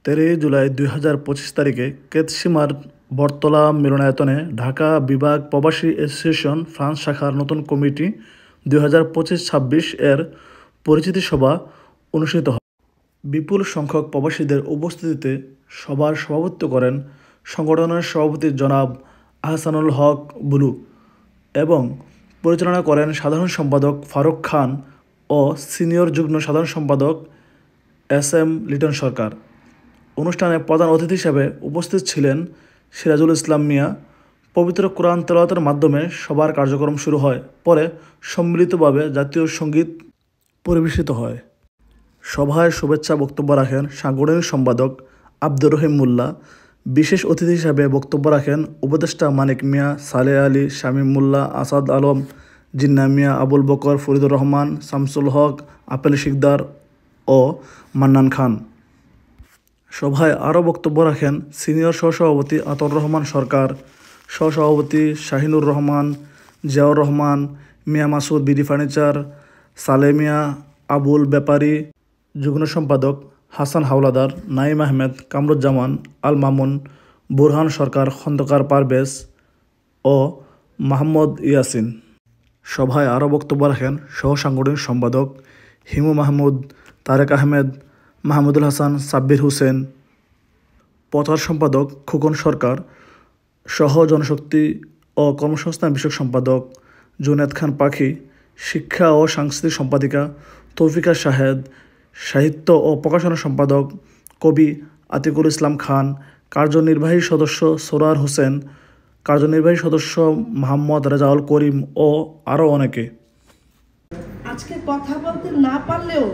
13 জুলাই 2025 তারিখে কেতসীমার বটতলা মিলনায়তনে ঢাকা বিভাগ প্রবাসী অ্যাসোসিয়েশন ফ্রান্স শাখার নতুন কমিটি 2025-26 এর পরিচিতি সভা অনুষ্ঠিত হয়। বিপুল সংখ্যক প্রবাসীদের উপস্থিতিতে সভার সভাপতিত্ব করেন সংগঠনের সভাপতি জনাব আহসানুল হক বুলু এবং পরিচালনা করেন সাধারণ সম্পাদক ফারুক খান ও সিনিয়র যুগ্ম সাধারণ সম্পাদক SM লিটন সরকার। অনুষ্ঠানে প্রধান অতিথি হিসেবে উপস্থিত ছিলেন সিরাজুল ইসলাম মিয়া। পবিত্র কোরআন তেলাওয়াতের মাধ্যমে সবার কার্যক্রম শুরু হয়, পরে সম্মিলিতভাবে জাতীয় সঙ্গীত পরিবেশিত হয়। সভায় শুভেচ্ছা বক্তব্য রাখেন সাংগঠনিক সম্পাদক আব্দুর রহিম মোল্লা। বিশেষ অতিথি হিসাবে বক্তব্য রাখেন উপদেষ্টা মানিক মিয়া, সালেহ আলী, শামীম মোল্লা, আসাদ আলম, জিন্না মিয়া, আবুল বকর, ফরিদুর রহমান, শামসুল হক, আপেল শিকদার ও মান্নান খান। সভায় আরও বক্তব্য রাখেন সিনিয়র সহসভাপতি আতর রহমান সরকার, সহসভাপতি শাহিনুর রহমান, জিয়াউর রহমান, মিয়া মাসুদ, বিডি ফার্নিচার, সালে মিয়া, আবুল ব্যাপারী, যুগ্ম সম্পাদক হাসান হাওলাদার, নাইম আহমেদ, কামরুজ্জামান, আল মামুন, বুরহান সরকার, খন্দকার পারভেজ ও মাহমুদ ইয়াসিন। সভায় আরও বক্তব্য রাখেন সহ সাংগঠনিক সম্পাদক হিমু মাহমুদ, তারেক আহমেদ, মাহমুদুল হাসান, সাব্বির হোসেন, প্রচার সম্পাদক খোকন সরকার, সহ জনশক্তি ও কর্মসংস্থান বিষয়ক সম্পাদক জুনেদ খান পাখি, শিক্ষা ও সাংস্কৃতিক সম্পাদিকা তৌফিকা শাহেদ, সাহিত্য ও প্রকাশনা সম্পাদক কবি আতিকুল ইসলাম খান, কার্যনির্বাহী সদস্য সোরার হোসেন, কার্যনির্বাহী সদস্য মোহাম্মদ রেজাউল করিম ও আরও অনেকে। আজকে কথা বলতে না পারলেও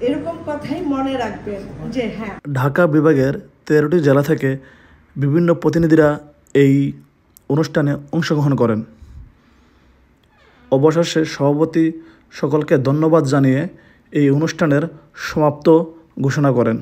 এরকম কথাই মনে রাখবেন যে হ্যাঁ, ঢাকা বিভাগের 13টি জেলা থেকে বিভিন্ন প্রতিনিধিরা এই অনুষ্ঠানে অংশগ্রহণ করেন। অবশেষে সভাপতি সকলকে ধন্যবাদ জানিয়ে এই অনুষ্ঠানের সমাপ্ত ঘোষণা করেন।